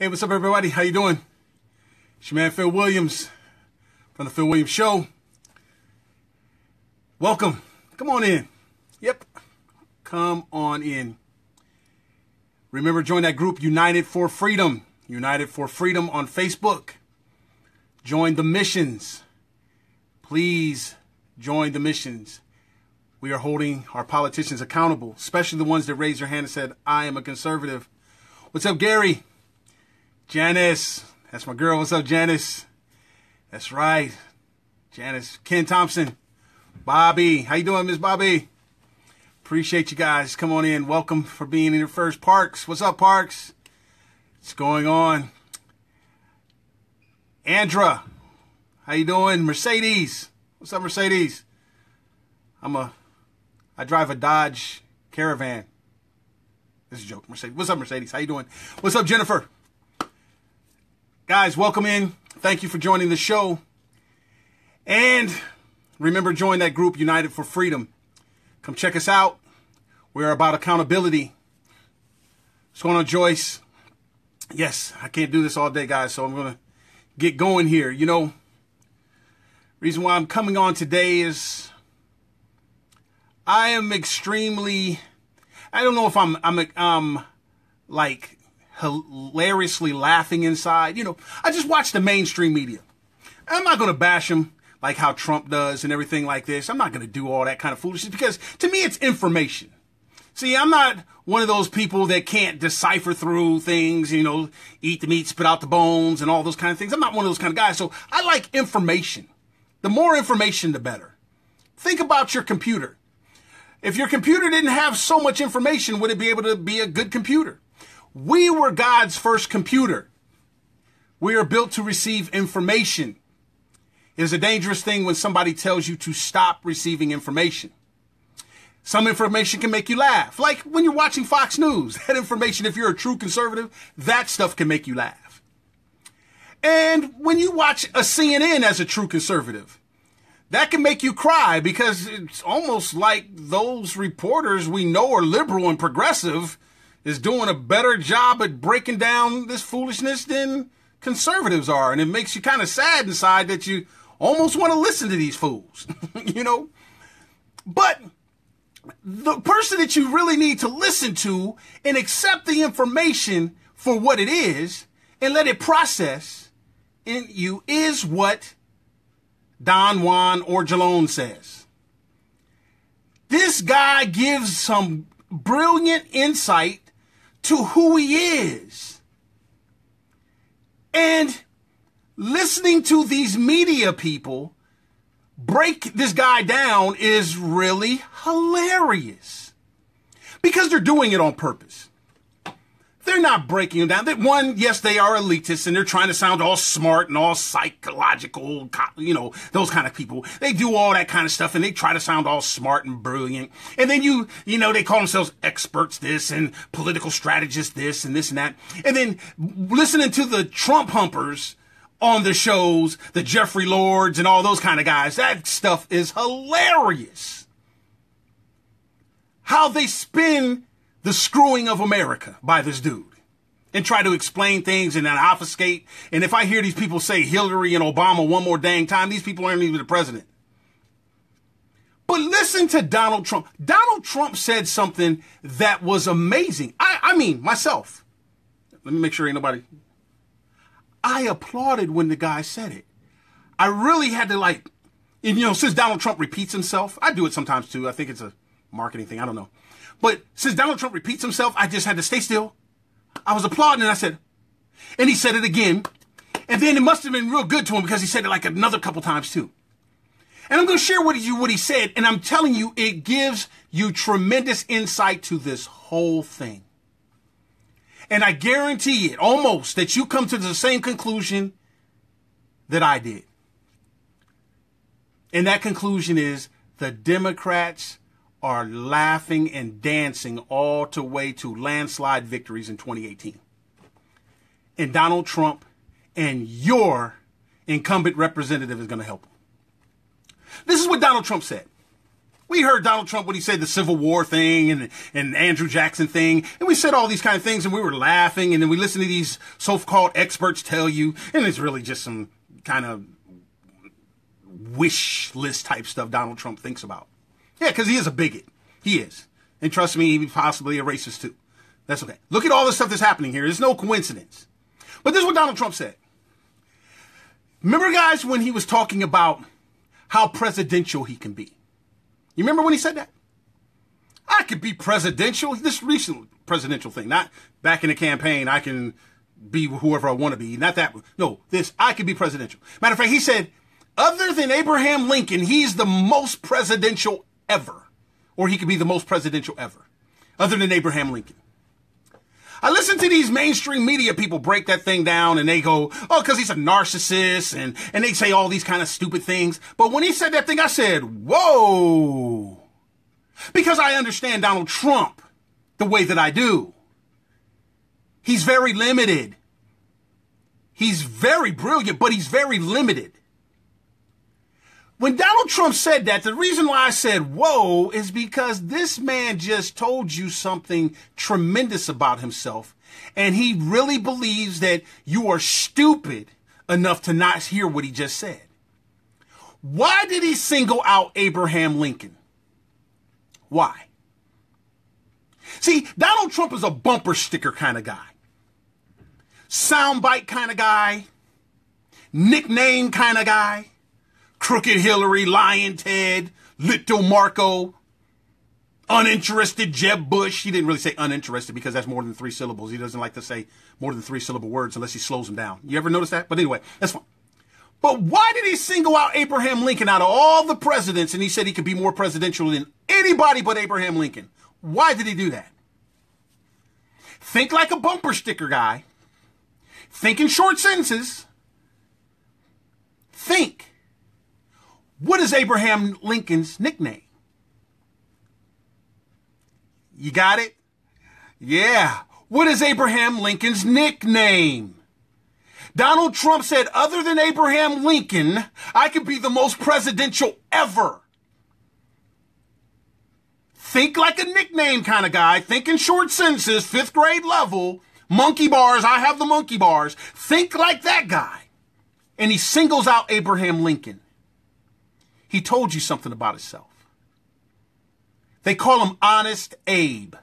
Hey, what's up, everybody? How you doing? It's your man, Phil Williams, from the Phil Williams Show. Welcome. Come on in. Yep. Come on in. Remember, join that group, United for Freedom. United for Freedom on Facebook. Join the missions. Please join the missions. We are holding our politicians accountable, especially the ones that raised their hand and said, I am a conservative. What's up, Gary? Janice. That's my girl. What's up, Janice? That's right. Janice. Ken Thompson. Bobby. How you doing, Miss Bobby? Appreciate you guys. Come on in. Welcome for being in your first. Parks. What's up, Parks? What's going on? Andra. How you doing? Mercedes. What's up, Mercedes? I drive a Dodge Caravan. This is a joke. Mercedes. What's up, Mercedes? How you doing? What's up, Jennifer? Guys, welcome in. Thank you for joining the show. And remember, join that group, United for Freedom. Come check us out. We're about accountability. What's going on, Joyce? Yes, I can't do this all day, guys, so I'm going to get going here. You know, reason why I'm coming on today is I am extremely, I don't know if I'm like hilariously laughing inside. You know, I just watch the mainstream media. I'm not going to bash them like how Trump does and everything like this. I'm not going to do all that kind of foolishness because to me, it's information. See, I'm not one of those people that can't decipher through things, you know, eat the meat, spit out the bones and all those kind of things. I'm not one of those kind of guys. So I like information. The more information, the better. Think about your computer. If your computer didn't have so much information, would it be able to be a good computer? We were God's first computer. We are built to receive information. It is a dangerous thing when somebody tells you to stop receiving information. Some information can make you laugh. Like when you're watching Fox News, that information, if you're a true conservative, that stuff can make you laugh. And when you watch a CNN as a true conservative, that can make you cry because it's almost like those reporters we know are liberal and progressive is doing a better job at breaking down this foolishness than conservatives are. And it makes you kind of sad inside that you almost want to listen to these fools, you know. But the person that you really need to listen to and accept the information for what it is and let it process in you is what Don Juan Orgelon says. This guy gives some brilliant insight to who he is. And listening to these media people break this guy down is really hilarious. Because they're doing it on purpose. They're not breaking him down. One, yes, they are elitists and they're trying to sound all smart and all psychological, you know, those kind of people. They do all that kind of stuff and they try to sound all smart and brilliant. And then you know, they call themselves experts this and political strategists this and that. And then listening to the Trump humpers on the shows, the Jeffrey Lords and all those kind of guys, that stuff is hilarious. How they spin the screwing of America by this dude and try to explain things and then obfuscate. And if I hear these people say Hillary and Obama one more dang time, these people aren't even the president. But listen to Donald Trump. Donald Trump said something that was amazing. I mean, myself. Let me make sure ain't nobody. I applauded when the guy said it. I really had to and, you know, since Donald Trump repeats himself, I do it sometimes too. I think it's a marketing thing. I don't know. But since Donald Trump repeats himself, I just had to stay still. I was applauding and I said, and he said it again. And then it must have been real good to him because he said it like another couple times too. And I'm going to share with you what he said. And I'm telling you, it gives you tremendous insight to this whole thing. And I guarantee it almost that you come to the same conclusion that I did. And that conclusion is the Democrats are laughing and dancing all the way to landslide victories in 2018. And Donald Trump and your incumbent representative is going to help them. This is what Donald Trump said. We heard Donald Trump when he said the Civil War thing and Andrew Jackson thing, and we said all these kind of things, and we were laughing, and then we listened to these so-called experts tell you, and it's really just some kind of wish list type stuff Donald Trump thinks about. Yeah, because he is a bigot. He is. And trust me, he's possibly a racist too. That's okay. Look at all the stuff that's happening here. There's no coincidence. But this is what Donald Trump said. Remember, guys, when he was talking about how presidential he can be? You remember when he said that? I could be presidential. This recent presidential thing, not back in the campaign. I can be whoever I want to be. Not that. No, this, I could be presidential. Matter of fact, he said, other than Abraham Lincoln, he's the most presidential ever. Or he could be the most presidential ever. Other than Abraham Lincoln. I listen to these mainstream media people break that thing down and they go, oh, because he's a narcissist, and they say all these kind of stupid things. But when he said that thing, I said, whoa. Because I understand Donald Trump the way that I do. He's very limited. He's very brilliant, but he's very limited. When Donald Trump said that, the reason why I said, whoa, is because this man just told you something tremendous about himself. And he really believes that you are stupid enough to not hear what he just said. Why did he single out Abraham Lincoln? Why? See, Donald Trump is a bumper sticker kind of guy. Soundbite kind of guy. Nickname kind of guy. Crooked Hillary, Lying Ted, Little Marco, uninterested Jeb Bush. He didn't really say uninterested because that's more than 3 syllables. He doesn't like to say more than 3 syllable words unless he slows them down. You ever notice that? But anyway, that's fine. But why did he single out Abraham Lincoln out of all the presidents, and he said he could be more presidential than anybody but Abraham Lincoln? Why did he do that? Think like a bumper sticker guy. Think in short sentences. Think. What is Abraham Lincoln's nickname? You got it? Yeah. What is Abraham Lincoln's nickname? Donald Trump said, other than Abraham Lincoln, I could be the most presidential ever. Think like a nickname kind of guy. Think in short sentences, 5th grade level, monkey bars. I have the monkey bars. Think like that guy. And he singles out Abraham Lincoln. He told you something about himself. They call him Honest Abe.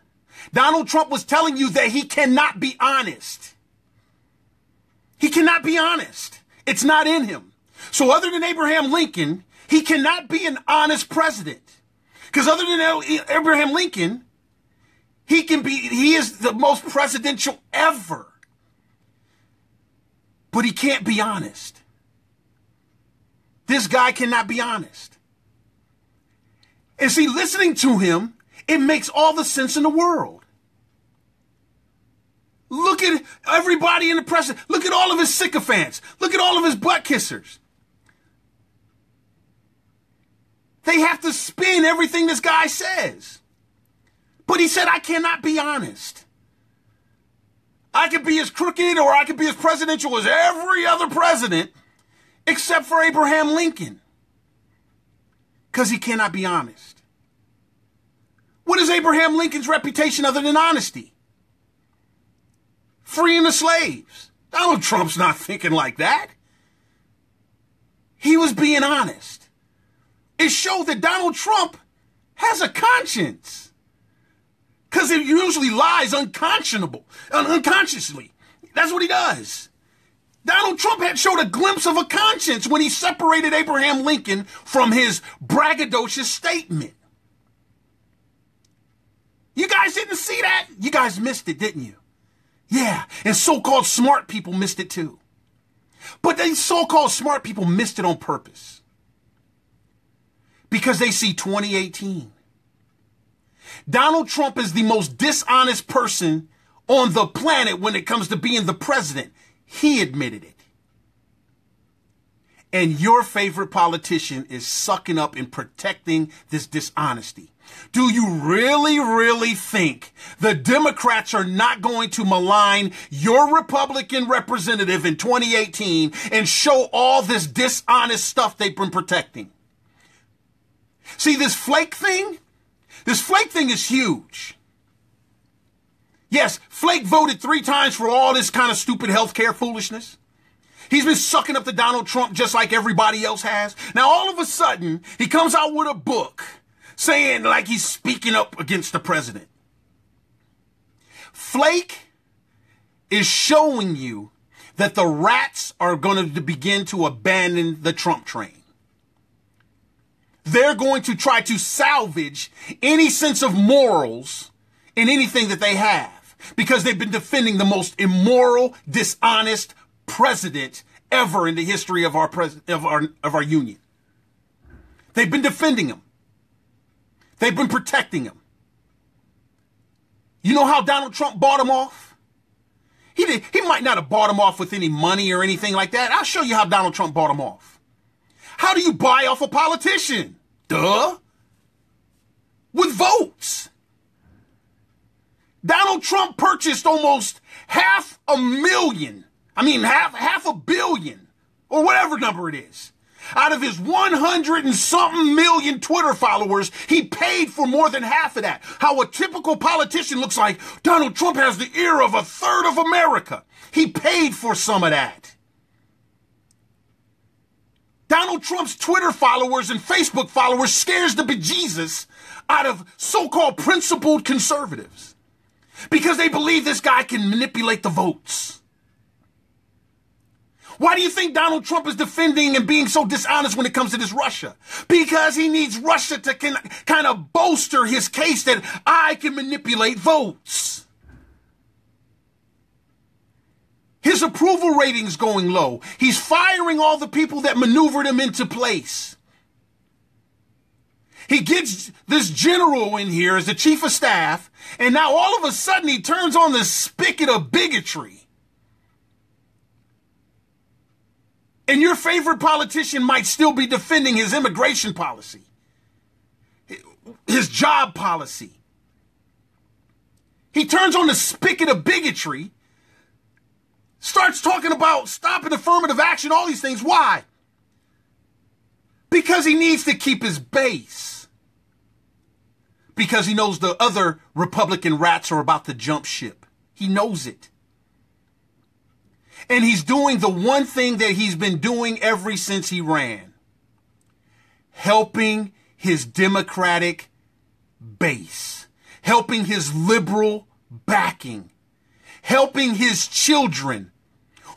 Donald Trump was telling you that he cannot be honest. He cannot be honest. It's not in him. So other than Abraham Lincoln, he cannot be an honest president. Because other than Abraham Lincoln, he is the most presidential ever. But he can't be honest. This guy cannot be honest. And see, listening to him, it makes all the sense in the world. Look at everybody in the press. Look at all of his sycophants. Look at all of his butt kissers. They have to spin everything this guy says. But he said, I cannot be honest. I could be as crooked or I could be as presidential as every other president except for Abraham Lincoln. Because he cannot be honest. What is Abraham Lincoln's reputation other than honesty? Freeing the slaves. Donald Trump's not thinking like that. He was being honest. It showed that Donald Trump has a conscience. Because he usually lies unconscionably. That's what he does. Donald Trump had showed a glimpse of a conscience when he separated Abraham Lincoln from his braggadocious statement. You guys didn't see that? You guys missed it, didn't you? Yeah, and so-called smart people missed it too. But these so-called smart people missed it on purpose. Because they see 2018. Donald Trump is the most dishonest person on the planet when it comes to being the president. He admitted it. And your favorite politician is sucking up and protecting this dishonesty. Do you really, really think the Democrats are not going to malign your Republican representative in 2018 and show all this dishonest stuff they've been protecting? See, this flake thing is huge. Yes, Flake voted 3 times for all this kind of stupid healthcare foolishness. He's been sucking up to Donald Trump just like everybody else has. Now, all of a sudden, he comes out with a book saying like he's speaking up against the president. Flake is showing you that the rats are going to begin to abandon the Trump train. They're going to try to salvage any sense of morals in anything that they have because they've been defending the most immoral, dishonest president ever in the history of our union. They've been defending him. They've been protecting him. You know how Donald Trump bought him off? He might not have bought him off with any money or anything like that. I'll show you how Donald Trump bought him off. How do you buy off a politician? Duh. With votes. Donald Trump purchased almost half a billion, or whatever number it is. Out of his 100 and something million Twitter followers, he paid for more than half of that. How a typical politician looks like Donald Trump has the ear of a third of America. He paid for some of that. Donald Trump's Twitter followers and Facebook followers scares the bejesus out of so-called principled conservatives because they believe this guy can manipulate the votes. Why do you think Donald Trump is defending and being so dishonest when it comes to this Russia? Because he needs Russia to kind of bolster his case that I can manipulate votes. His approval rating's going low. He's firing all the people that maneuvered him into place. He gets this general in here as the chief of staff, and now all of a sudden he turns on the spigot of bigotry. And your favorite politician might still be defending his immigration policy, his job policy. He turns on the spigot of bigotry, starts talking about stopping affirmative action, all these things. Why? Because he needs to keep his base. Because he knows the other Republican rats are about to jump ship. He knows it. And he's doing the one thing that he's been doing ever since he ran. Helping his Democratic base. Helping his liberal backing. Helping his children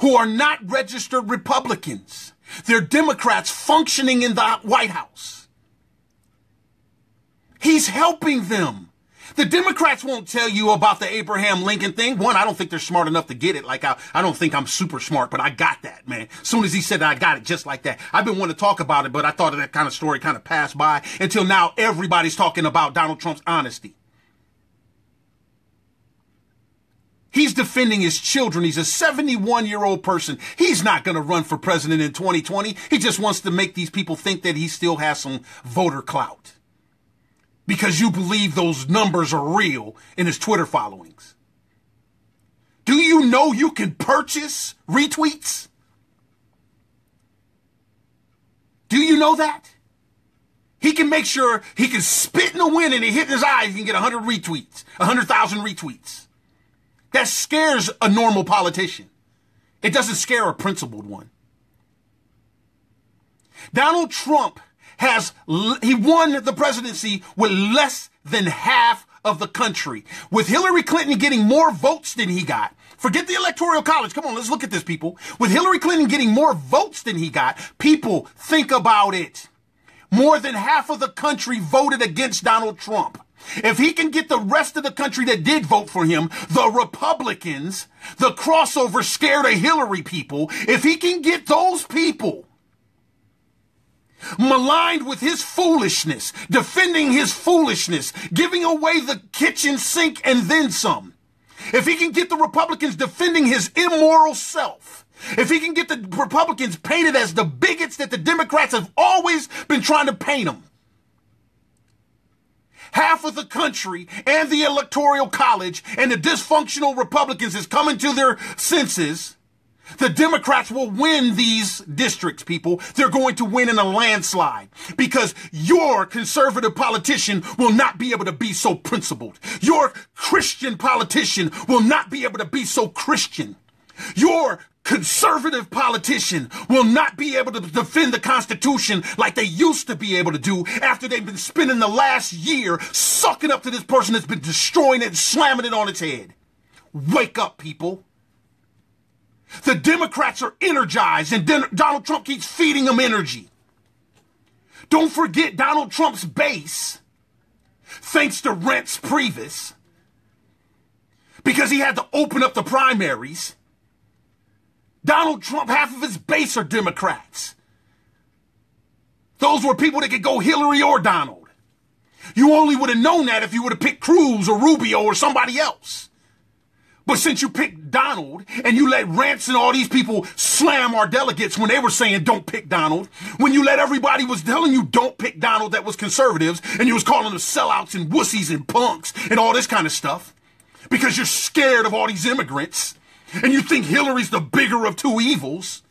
who are not registered Republicans. They're Democrats functioning in the White House. He's helping them. The Democrats won't tell you about the Abraham Lincoln thing. One, I don't think they're smart enough to get it. Like, I don't think I'm super smart, but I got that, man. As soon as he said that, I got it just like that. I've been wanting to talk about it, but I thought that kind of story kind of passed by until now everybody's talking about Donald Trump's honesty. He's defending his children. He's a 71-year-old person. He's not going to run for president in 2020. He just wants to make these people think that he still has some voter clout. Because you believe those numbers are real in his Twitter followings. Do you know you can purchase retweets? Do you know that? He can make sure he can spit in the wind and it hit in his eyes. He can get 100 retweets, 100,000 retweets. That scares a normal politician. It doesn't scare a principled one. Donald Trump he won the presidency with less than half of the country. With Hillary Clinton getting more votes than he got. Forget the Electoral College. Come on, let's look at this, people. With Hillary Clinton getting more votes than he got, people, think about it. More than half of the country voted against Donald Trump. If he can get the rest of the country that did vote for him, the Republicans, the crossover scared of Hillary people, if he can get those people maligned with his foolishness, defending his foolishness, giving away the kitchen sink and then some. If he can get the Republicans defending his immoral self, if he can get the Republicans painted as the bigots that the Democrats have always been trying to paint them, half of the country and the Electoral College and the dysfunctional Republicans is coming to their senses The Democrats will win these districts, people. They're going to win in a landslide because your conservative politician will not be able to be so principled. Your Christian politician will not be able to be so Christian. Your conservative politician will not be able to defend the Constitution like they used to be able to do after they've been spending the last year sucking up to this person that's been destroying it and slamming it on its head. Wake up, people. The Democrats are energized, and Donald Trump keeps feeding them energy. Don't forget Donald Trump's base, thanks to Reince Priebus, because he had to open up the primaries. Donald Trump, half of his base are Democrats. Those were people that could go Hillary or Donald. You only would have known that if you would have picked Cruz or Rubio or somebody else. But since you picked Donald and you let Reince and all these people slam our delegates when they were saying don't pick Donald, when you let everybody was telling you don't pick Donald that was conservatives and you was calling them sellouts and wussies and punks and all this kind of stuff because you're scared of all these immigrants and you think Hillary's the bigger of two evils.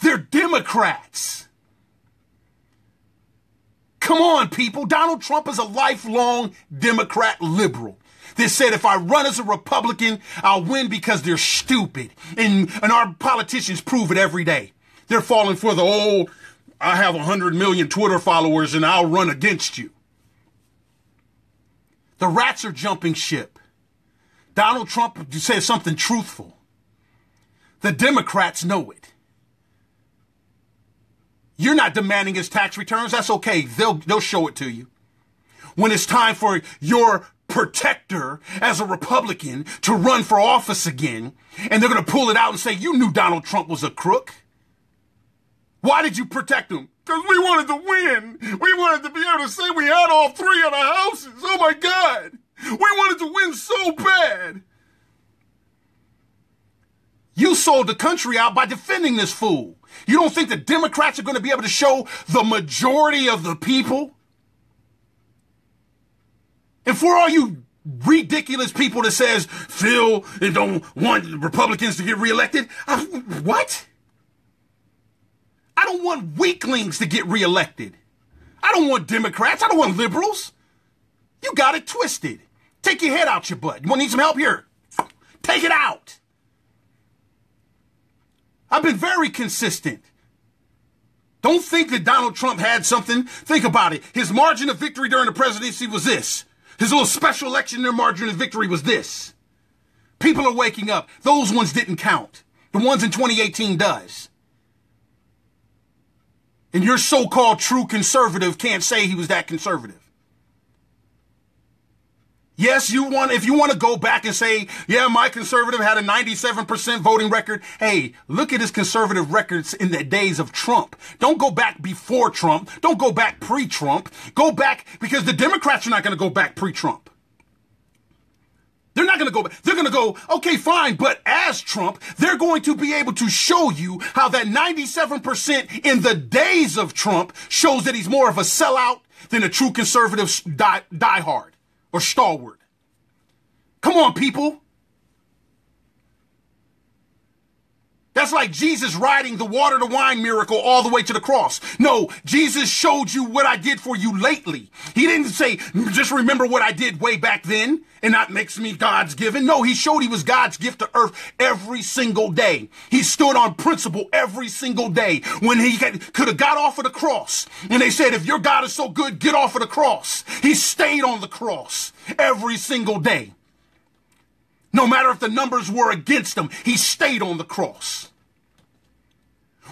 They're Democrats. Come on, people. Donald Trump is a lifelong Democrat liberal that said if I run as a Republican, I'll win because they're stupid. And our politicians prove it every day. They're falling for the old, I have 100 million Twitter followers and I'll run against you. The rats are jumping ship. Donald Trump says something truthful. The Democrats know it. You're not demanding his tax returns. That's okay. They'll show it to you. When it's time for your protector as a Republican to run for office again, and they're going to pull it out and say, you knew Donald Trump was a crook. Why did you protect him? Because we wanted to win. We wanted to be able to say we had all three of the houses. Oh my God. We wanted to win so bad. You sold the country out by defending this fool. You don't think the Democrats are going to be able to show the majority of the people? And for all you ridiculous people that says, Phil, they don't want Republicans to get reelected. What? I don't want weaklings to get reelected. I don't want Democrats. I don't want liberals. You got it twisted. Take your head out your butt. You want to need some help here? Take it out. I've been very consistent. Don't think that Donald Trump had something. Think about it. His margin of victory during the presidency was this. His little special election, their margin of victory was this. People are waking up. Those ones didn't count. The ones in 2018 does. And your so-called true conservative can't say he was that conservative. Yes, if you want to go back and say, yeah, my conservative had a 97% voting record. Hey, look at his conservative records in the days of Trump. Don't go back before Trump. Don't go back pre-Trump. Go back because the Democrats are not going to go back pre-Trump. They're not going to go back. They're going to go, okay, fine. But as Trump, they're going to be able to show you how that 97% in the days of Trump shows that he's more of a sellout than a true conservative diehard. Or stalwart. Come on, people. That's like Jesus riding the water to wine miracle all the way to the cross. No, Jesus showed you what I did for you lately. He didn't say, just remember what I did way back then, and that makes me God's given. No, he showed he was God's gift to earth every single day. He stood on principle every single day. When he could have got off of the cross, and they said, if your God is so good, get off of the cross. He stayed on the cross every single day. No matter if the numbers were against him, he stayed on the cross.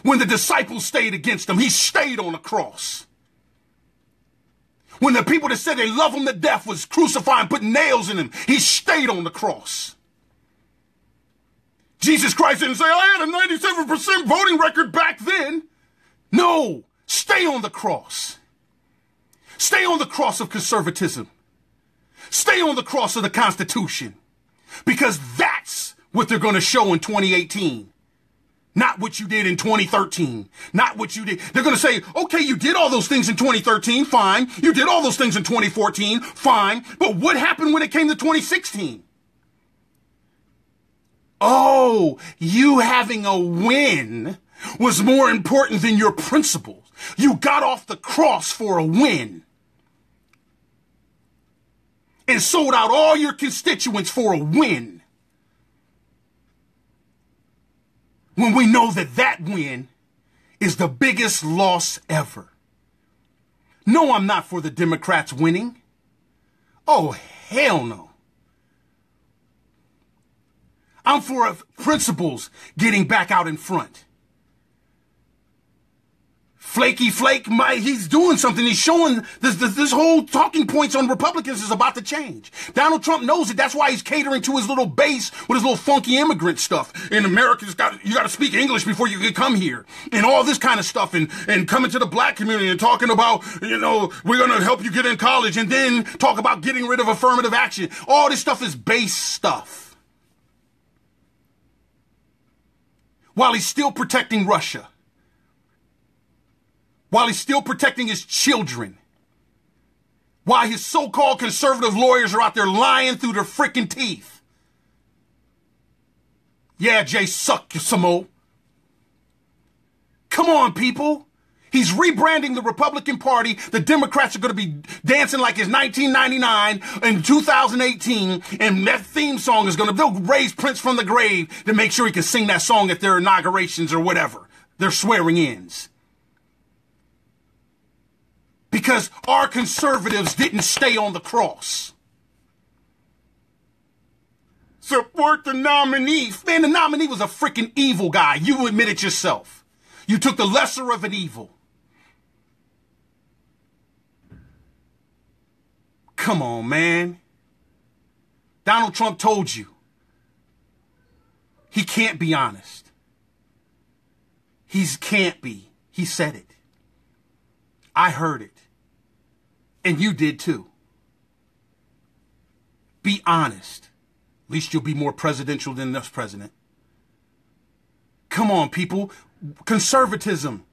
When the disciples stayed against him, he stayed on the cross. When the people that said they love him to death was crucifying, putting nails in him, he stayed on the cross. Jesus Christ didn't say, I had a 97% voting record back then. No, stay on the cross. Stay on the cross of conservatism. Stay on the cross of the Constitution. Because that's what they're going to show in 2018. Not what you did in 2013. Not what you did. They're going to say, okay, you did all those things in 2013. Fine. You did all those things in 2014. Fine. But what happened when it came to 2016? Oh, you having a win was more important than your principles. You got off the cross for a win and sold out all your constituents for a win. When we know that that win is the biggest loss ever. No, I'm not for the Democrats winning. Oh, hell no. I'm for principles getting back out in front. Flaky Flake, he's doing something. He's showing this whole talking points on Republicans is about to change. Donald Trump knows it. That's why he's catering to his little base with his little funky immigrant stuff. In America, you got to speak English before you can come here. And all this kind of stuff. And coming to the black community and talking about, we're going to help you get in college. And then talk about getting rid of affirmative action. All this stuff is base stuff. While he's still protecting Russia. While he's still protecting his children. While his so-called conservative lawyers are out there lying through their freaking teeth. Yeah, Jay, suck you some more. Come on, people. He's rebranding the Republican Party. The Democrats are going to be dancing like it's 1999 and 2018. And that theme song is they'll raise Prince from the grave to make sure he can sing that song at their inaugurations or whatever. Their swearing-ins. Because our conservatives didn't stay on the cross. Support the nominee. Man, the nominee was a freaking evil guy. You admit it yourself. You took the lesser of an evil. Come on, man. Donald Trump told you. He can't be honest. He can't be. He said it. I heard it. And you did too. Be honest. At least you'll be more presidential than this president. Come on, people. Conservatism.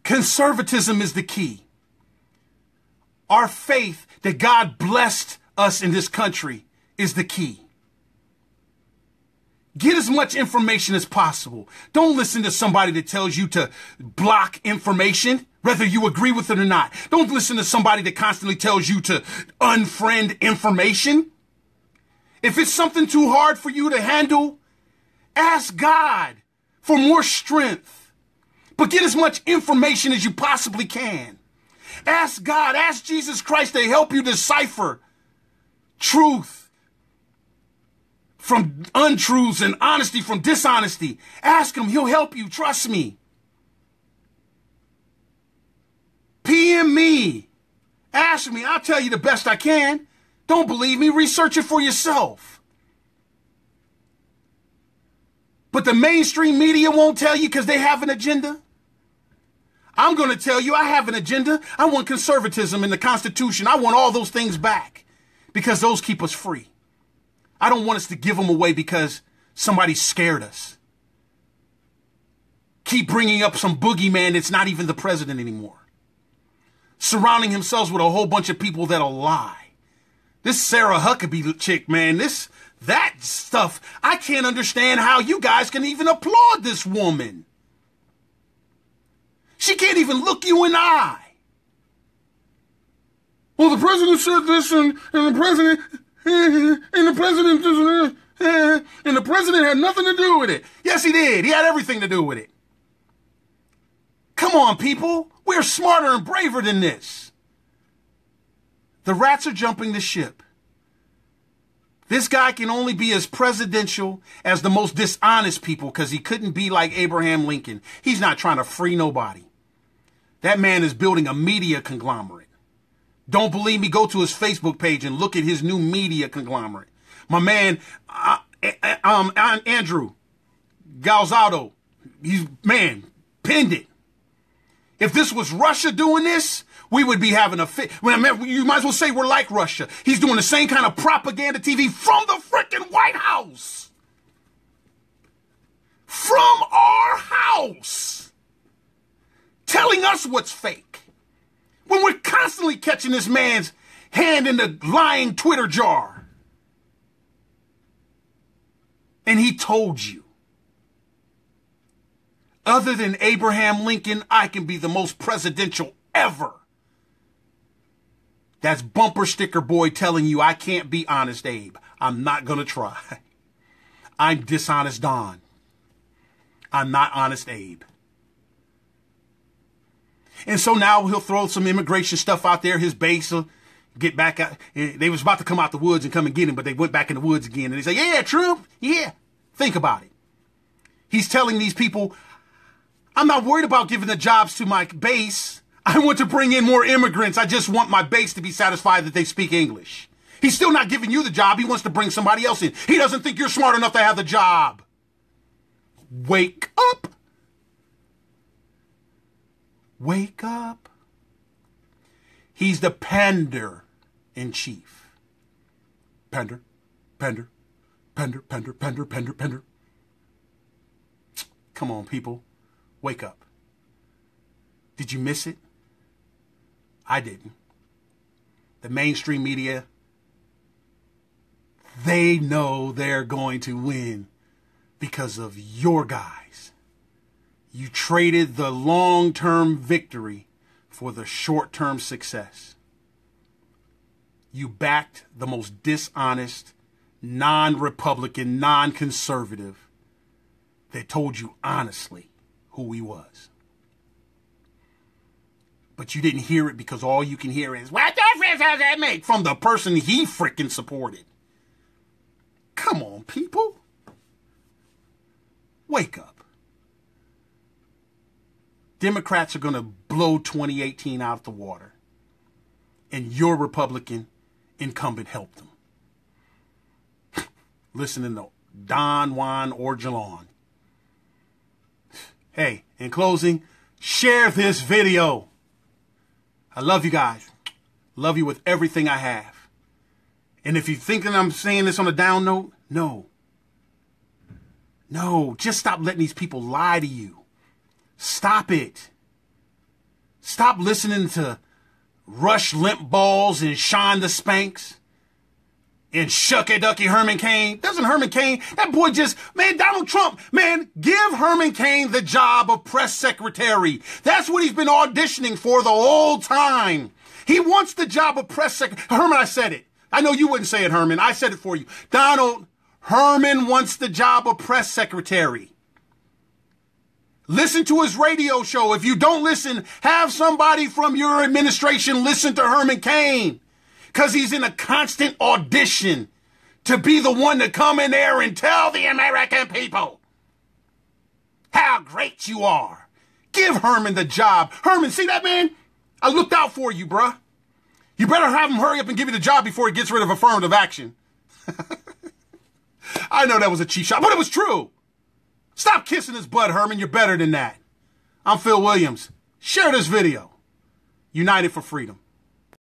Conservatism is the key. Our faith that God blessed us in this country is the key. Get as much information as possible. Don't listen to somebody that tells you to block information, whether you agree with it or not. Don't listen to somebody that constantly tells you to unfriend information. If it's something too hard for you to handle, ask God for more strength. But get as much information as you possibly can. Ask God, ask Jesus Christ to help you decipher truth from untruths and honesty from dishonesty. Ask him, he'll help you, trust me. PM me. Ask me, I'll tell you the best I can. Don't believe me, research it for yourself. But the mainstream media won't tell you because they have an agenda. I'm going to tell you I have an agenda. I want conservatism in the Constitution. I want all those things back because those keep us free. I don't want us to give them away because somebody scared us. Keep bringing up some boogeyman that's not even the president anymore. Surrounding himself with a whole bunch of people that'll lie. This Sarah Huckabee chick, man, that stuff, I can't understand how you guys can even applaud this woman. She can't even look you in the eye. Well, the president said this and the president... And the president had nothing to do with it. Yes, he did. He had everything to do with it. Come on, people. We're smarter and braver than this. The rats are jumping the ship. This guy can only be as presidential as the most dishonest people because he couldn't be like Abraham Lincoln. He's not trying to free nobody. That man is building a media conglomerate. Don't believe me? Go to his Facebook page and look at his new media conglomerate. My man, Andrew Galzado, pinned it. If this was Russia doing this, we would be having a fit. You might as well say we're like Russia. He's doing the same kind of propaganda TV from the freaking White House. From our house. Telling us what's fake. When we're constantly catching this man's hand in the lying Twitter jar. And he told you, other than Abraham Lincoln, I can be the most presidential ever. That's bumper sticker boy telling you I can't be Honest Abe. I'm not going to try. I'm Dishonest Don. I'm not Honest Abe. And so now he'll throw some immigration stuff out there. His base will get back out. They was about to come out the woods and come and get him, but they went back in the woods again. And they say, yeah, Trump, yeah. Think about it. He's telling these people, I'm not worried about giving the jobs to my base. I want to bring in more immigrants. I just want my base to be satisfied that they speak English. He's still not giving you the job. He wants to bring somebody else in. He doesn't think you're smart enough to have the job. Wake up. Wake up. He's the pander in chief. Pander, pander, pander, pander, pander, pander, pander. Come on, people. Wake up. Did you miss it? I didn't. The mainstream media, they know they're going to win because of your guys. You traded the long-term victory for the short-term success. You backed the most dishonest, non-Republican, non-conservative that told you honestly who he was. But you didn't hear it because all you can hear is, what difference does that make? From the person he frickin' supported. Come on, people. Wake up. Democrats are going to blow 2018 out of the water. And your Republican incumbent helped them. Listening to Don Juan Orgeron. Hey, in closing, share this video. I love you guys. Love you with everything I have. And if you're thinking I'm saying this on a down note, no. No, just stop letting these people lie to you. Stop it. Stop listening to Rush Limpballs and Sean the Spanks and Shucky Ducky Herman Cain. Doesn't Herman Cain, that boy just, man, Donald Trump, man, give Herman Cain the job of press secretary. That's what he's been auditioning for the whole time. He wants the job of press secretary. Herman, I said it. I know you wouldn't say it, Herman. I said it for you. Donald, Herman wants the job of press secretary. Listen to his radio show. If you don't listen, have somebody from your administration listen to Herman Cain. Because he's in a constant audition to be the one to come in there and tell the American people how great you are. Give Herman the job. Herman, see that, man? I looked out for you, bruh. You better have him hurry up and give you the job before he gets rid of affirmative action. I know that was a cheap shot, but it was true. Stop kissing his butt, Herman. You're better than that. I'm Phil Williams. Share this video. United for Freedom.